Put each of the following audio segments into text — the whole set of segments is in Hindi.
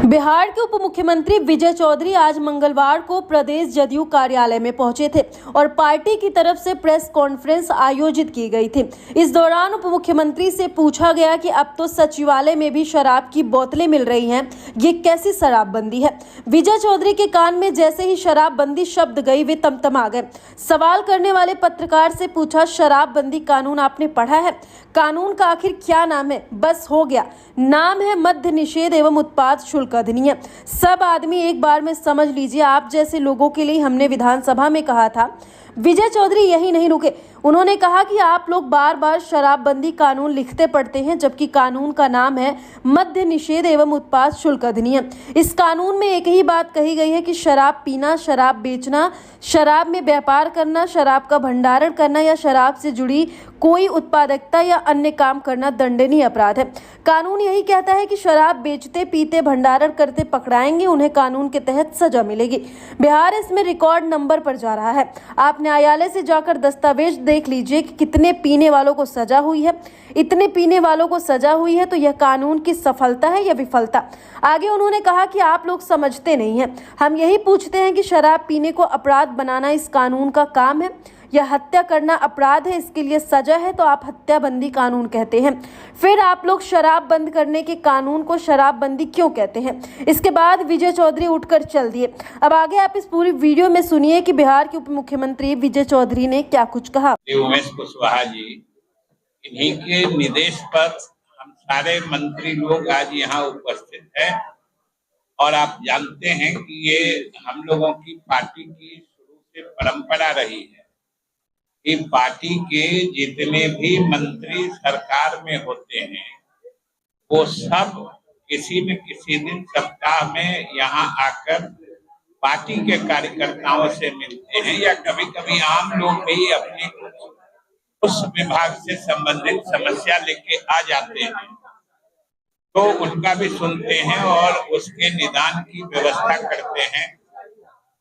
बिहार के उप मुख्यमंत्री विजय चौधरी आज मंगलवार को प्रदेश जदयू कार्यालय में पहुंचे थे और पार्टी की तरफ से प्रेस कॉन्फ्रेंस आयोजित की गई थी। इस दौरान उप मुख्यमंत्री से पूछा गया कि अब तो सचिवालय में भी शराब की बोतलें मिल रही हैं, ये कैसी शराबबंदी है। विजय चौधरी के कान में जैसे ही शराबबंदी शब्द गई वे तमतमा गए। सवाल करने वाले पत्रकार से पूछा, शराबबंदी कानून आपने पढ़ा है? कानून का आखिर क्या नाम है? बस हो गया, नाम है मद्य निषेध एवं उत्पाद शुल्क अधिनियम। सब आदमी एक बार में समझ लीजिए, आप जैसे लोगों के लिए हमने विधानसभा में कहा था। विजय चौधरी यही नहीं रुके, उन्होंने कहा कि आप लोग बार बार शराबबंदी कानून लिखते पढ़ते हैं, जबकि कानून का नाम है मद्य निषेध एवं उत्पाद शुल्क अधिनियम। इस कानून में एक ही बात कही गई है कि शराब पीना, शराब बेचना, शराब में व्यापार करना, शराब का भंडारण करना या शराब से जुड़ी कोई उत्पादकता या अन्य काम करना दंडनीय अपराध है। कानून यही कहता है कि शराब बेचते, पीते, भंडारण करते पकड़ाएंगे, उन्हें कानून के तहत सजा मिलेगी। बिहार इसमें रिकॉर्ड नंबर पर जा रहा है। आप न्यायालय से जाकर दस्तावेज देख लीजिए कि कितने पीने वालों को सजा हुई है। इतने पीने वालों को सजा हुई है तो यह कानून की सफलता है या विफलता। आगे उन्होंने कहा कि आप लोग समझते नहीं हैं। हम यही पूछते हैं कि शराब पीने को अपराध बनाना इस कानून का काम है या हत्या करना अपराध है, इसके लिए सजा है तो आप हत्याबंदी कानून कहते हैं। फिर आप लोग शराब बंद करने के कानून को शराबबंदी क्यों कहते हैं? इसके बाद विजय चौधरी उठकर चल दिए। अब आगे आप इस पूरी वीडियो में सुनिए कि बिहार के उप मुख्यमंत्री विजय चौधरी ने क्या कुछ कहा। उमेश कुशवाहा जी, इन्हीं के निर्देश पर हम सारे मंत्री लोग आज यहाँ उपस्थित हैं और आप जानते हैं कि ये हम लोगों की पार्टी की शुरू से परंपरा रही है कि पार्टी के जितने भी मंत्री सरकार में होते हैं वो सब किसी न किसी दिन सप्ताह में यहाँ आकर पार्टी के कार्यकर्ताओं से मिलते हैं या कभी कभी आम लोग भी अपने उस विभाग से संबंधित समस्या लेके आ जाते हैं तो उनका भी सुनते हैं और उसके निदान की व्यवस्था करते हैं।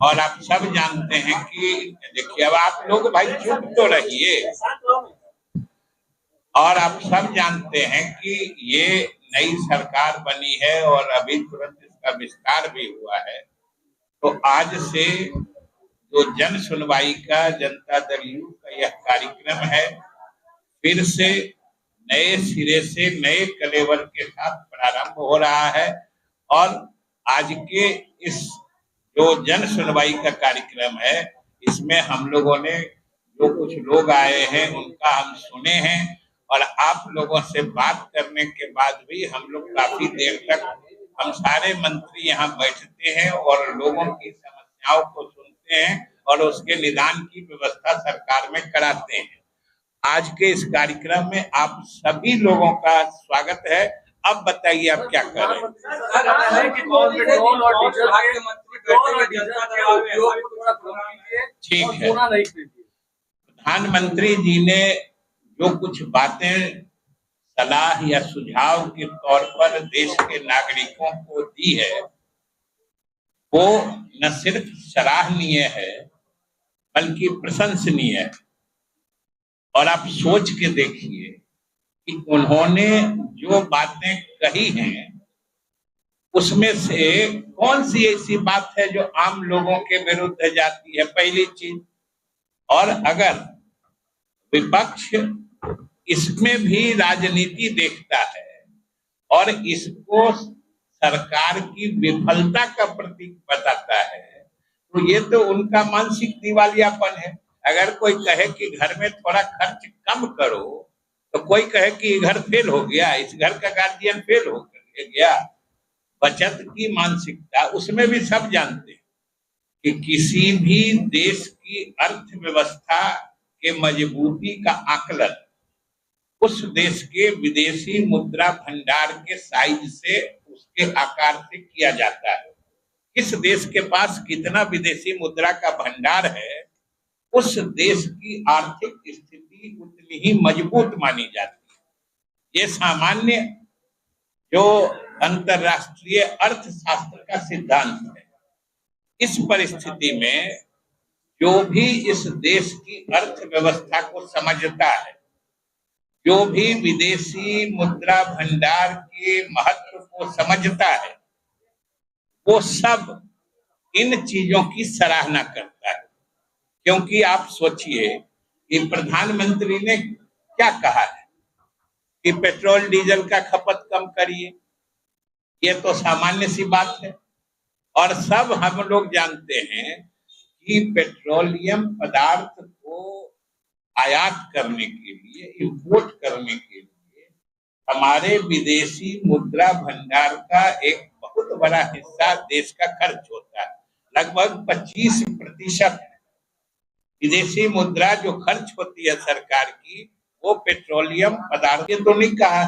और आप सब जानते हैं कि देखिए, अब आप लोग भाई चुप तो रहिए, और आप सब जानते हैं कि ये नई सरकार बनी है और अभी तुरंत इसका विस्तार भी हुआ है। तो आज से जो जन सुनवाई का जनता दल यू का यह कार्यक्रम है, फिर से नए सिरे से नए कलेवर के साथ प्रारंभ हो रहा है। और आज के इस जो जन सुनवाई का कार्यक्रम है, इसमें हम लोगों ने जो कुछ लोग आए हैं उनका हम सुने हैं और आप लोगों से बात करने के बाद भी हम लोग काफी देर तक हम सारे मंत्री यहाँ बैठते हैं और लोगों की समस्याओं को सुनते हैं और उसके निदान की व्यवस्था सरकार में कराते हैं। आज के इस कार्यक्रम में आप सभी लोगों का स्वागत है। अब बताइए आप क्या करें? ठीक है, प्रधानमंत्री जी ने जो कुछ बातें सलाह या सुझाव के तौर पर देश के नागरिकों को दी है वो न सिर्फ सराहनीय है बल्कि प्रशंसनीय है। और आप सोच के देखिए कि उन्होंने जो बातें कही हैं उसमें से कौन सी ऐसी बात है जो आम लोगों के विरुद्ध जाती है, पहली चीज। और अगर विपक्ष इसमें भी राजनीति देखता है और इसको सरकार की विफलता का प्रतीक बताता है तो ये तो उनका मानसिक दिवालियापन है। अगर कोई कहे कि घर में थोड़ा खर्च कम करो तो कोई कहे कि घर फेल हो गया, इस घर का गार्जियन फेल हो गया। बचत की मानसिकता, उसमें भी सब जानते हैं कि किसी भी देश की अर्थव्यवस्था के मजबूती का आकलन उस देश के विदेशी मुद्रा भंडार के साइज से, उसके आकार से किया जाता है। किस देश के पास कितना विदेशी मुद्रा का भंडार है उस देश की आर्थिक स्थिति उतनी ही मजबूत मानी जाती है। ये सामान्य जो अंतरराष्ट्रीय अर्थशास्त्र का सिद्धांत है। इस परिस्थिति में जो भी इस देश की अर्थव्यवस्था को समझता है, जो भी विदेशी मुद्रा भंडार के महत्व को समझता है, वो सब इन चीजों की सराहना करता है। क्योंकि आप सोचिए कि प्रधानमंत्री ने क्या कहा है कि पेट्रोल डीजल का खपत कम करिए, ये तो सामान्य सी बात है। और सब हम लोग जानते हैं कि पेट्रोलियम पदार्थ को आयात करने के लिए, इंपोर्ट करने के लिए हमारे विदेशी मुद्रा भंडार का एक बहुत बड़ा हिस्सा देश का खर्च होता है। लगभग 25% विदेशी मुद्रा जो खर्च होती है सरकार की, वो पेट्रोलियम पदार्थ के तो नहीं कहा।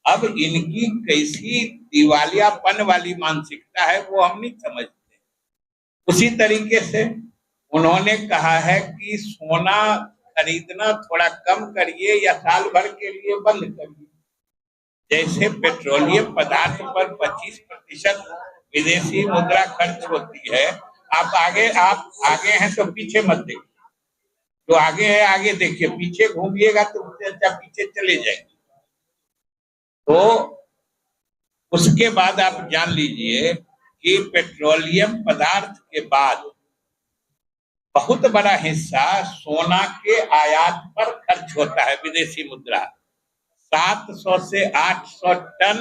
अब इनकी कैसी दिवालियापन वाली मानसिकता है वो हम नहीं समझते। उसी तरीके से उन्होंने कहा है कि सोना खरीदना थोड़ा कम करिए या साल भर के लिए बंद करिए। जैसे पेट्रोलियम पदार्थ पर 25% विदेशी मुद्रा खर्च होती है। आप आगे हैं तो पीछे मत देखिए, जो आगे है आगे देखिए, पीछे घूमिएगा तो उससे अच्छा पीछे चले जाएंगे। तो उसके बाद आप जान लीजिए कि पेट्रोलियम पदार्थ के बाद बहुत बड़ा हिस्सा सोना के आयात पर खर्च होता है, विदेशी मुद्रा। 700 से 800 टन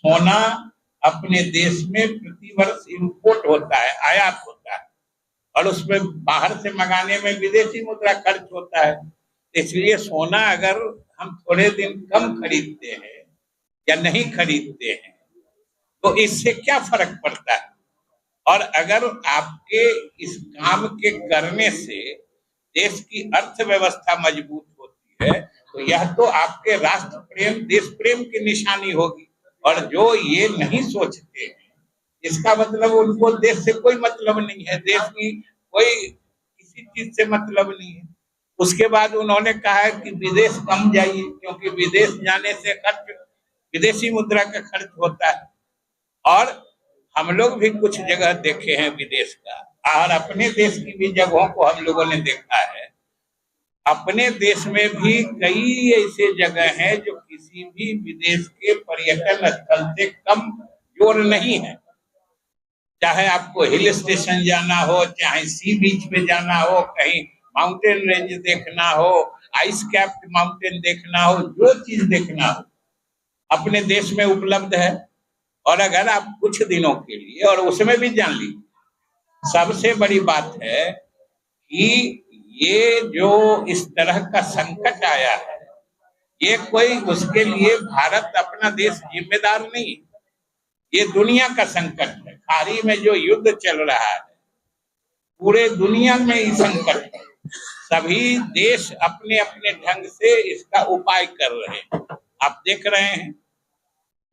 सोना अपने देश में प्रतिवर्ष इंपोर्ट होता है, आयात होता है, और उसमें बाहर से मंगाने में विदेशी मुद्रा खर्च होता है। इसलिए सोना अगर हम थोड़े दिन कम खरीदते हैं या नहीं खरीदते हैं तो इससे क्या फर्क पड़ता है। और अगर आपके इस काम के करने से देश की अर्थव्यवस्था मजबूत होती है तो यह तो आपके राष्ट्र प्रेम, देश प्रेम की निशानी होगी। और जो ये नहीं सोचते हैं, इसका मतलब उनको देश से कोई मतलब नहीं है, देश की कोई किसी चीज से मतलब नहीं है। उसके बाद उन्होंने कहा है कि विदेश कम जाइए, क्योंकि विदेश जाने से खर्च, विदेशी मुद्रा का खर्च होता है। और हम लोग भी कुछ जगह देखे हैं विदेश का, और अपने देश की भी जगहों को हम लोगों ने देखा है। अपने देश में भी कई ऐसे जगह हैं जो किसी भी विदेश के पर्यटन स्थल से कम जोर नहीं है। चाहे आपको हिल स्टेशन जाना हो, चाहे सी बीच पे जाना हो, कहीं माउंटेन रेंज देखना हो, आइस कैप्ड माउंटेन देखना हो, जो चीज देखना हो अपने देश में उपलब्ध है। और अगर आप कुछ दिनों के लिए, और उसमें भी जान लीजिए, सबसे बड़ी बात है कि ये जो इस तरह का संकट आया है, ये कोई उसके लिए भारत अपना देश जिम्मेदार नहीं है, ये दुनिया का संकट है। खाड़ी में जो युद्ध चल रहा है, पूरे दुनिया में ये संकट है। सभी देश अपने अपने ढंग से इसका उपाय कर रहे हैं, आप देख रहे हैं।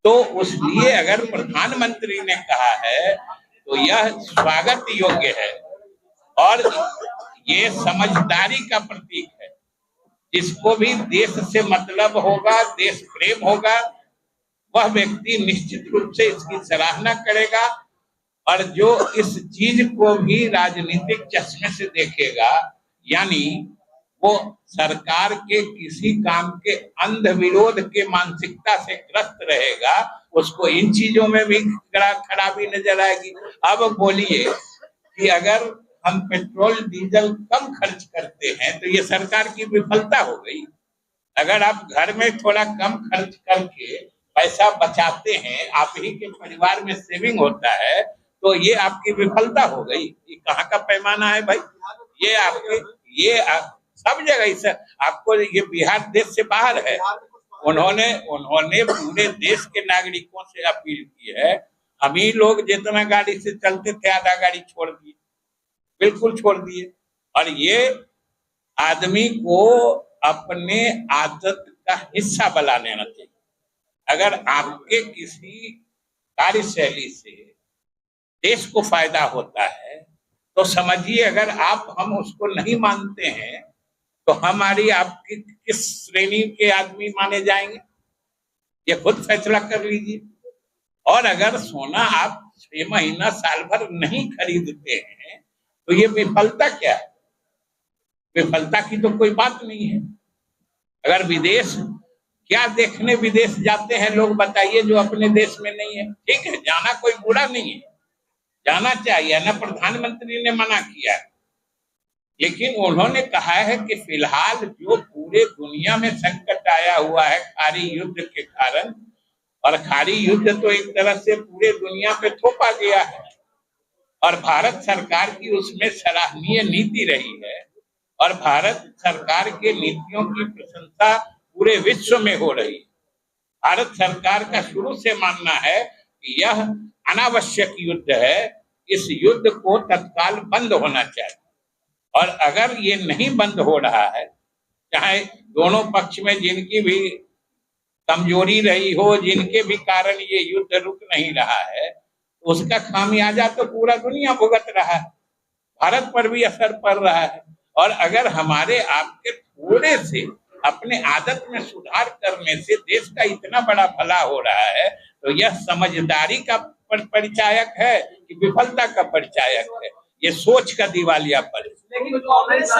तो उसलिए अगर प्रधानमंत्री ने कहा है तो यह स्वागत योग्य है और ये समझदारी का प्रतीक है। जिसको भी देश से मतलब होगा, देश प्रेम होगा, वह व्यक्ति निश्चित रूप से इसकी सराहना करेगा। और जो इस चीज को भी राजनीतिक चश्मे से देखेगा, यानी वो सरकार के किसी काम के अंध विरोध के मानसिकता से ग्रस्त रहेगा, उसको इन चीजों में भी खराबी नजर आएगी। अब बोलिए कि अगर हम पेट्रोल डीजल कम खर्च करते हैं तो ये सरकार की विफलता हो गई। अगर आप घर में थोड़ा कम खर्च करके पैसा बचाते हैं, आप ही के परिवार में सेविंग होता है, तो ये आपकी विफलता हो गई। ये कहाँ का पैमाना है भाई? ये आपके सब जगह इसे आपको, ये बिहार देश से बाहर है। उन्होंने पूरे देश के नागरिकों से अपील की है। हम ही लोग जितना गाड़ी से चलते थे, आधा गाड़ी छोड़ दिए, बिल्कुल छोड़ दिए। और ये आदमी को अपने आदत का हिस्सा बना लेना चाहिए। अगर आपके किसी कार्यशैली से देश को फायदा होता है तो समझिए, अगर हम उसको नहीं मानते हैं तो हमारी आपकी किस श्रेणी के आदमी माने जाएंगे, ये खुद फैसला कर लीजिए। और अगर सोना आप 6 महीना साल भर नहीं खरीदते हैं तो ये विफलता क्या है? विफलता की तो कोई बात नहीं है। अगर विदेश, क्या देखने विदेश जाते हैं लोग बताइए जो अपने देश में नहीं है? ठीक है, जाना कोई बुरा नहीं है, जाना चाहिए न, प्रधानमंत्री ने मना किया है। लेकिन उन्होंने कहा है कि फिलहाल जो पूरे दुनिया में संकट आया हुआ है खाड़ी युद्ध के कारण, और खाड़ी युद्ध तो एक तरह से पूरे दुनिया पे थोपा गया है, और भारत सरकार की उसमें सराहनीय नीति रही है, और भारत सरकार के नीतियों की प्रशंसा पूरे विश्व में हो रही है। भारत सरकार का शुरू से मानना है कि यह अनावश्यक युद्ध है, इस युद्ध को तत्काल बंद होना चाहिए, और अगर ये नहीं बंद हो रहा है, चाहे दोनों पक्ष में जिनकी भी कमजोरी रही हो, जिनके भी कारण ये युद्ध रुक नहीं रहा है, तो उसका खामियाजा तो पूरा दुनिया भुगत रहा है, भारत पर भी असर पड़ रहा है। और अगर हमारे आपके थोड़े से अपने आदत में सुधार करने से देश का इतना बड़ा भला हो रहा है, तो यह समझदारी का परिचायक है कि विफलता का परिचायक है? ये सोच का दिवालियापन है। लेकिन कांग्रेस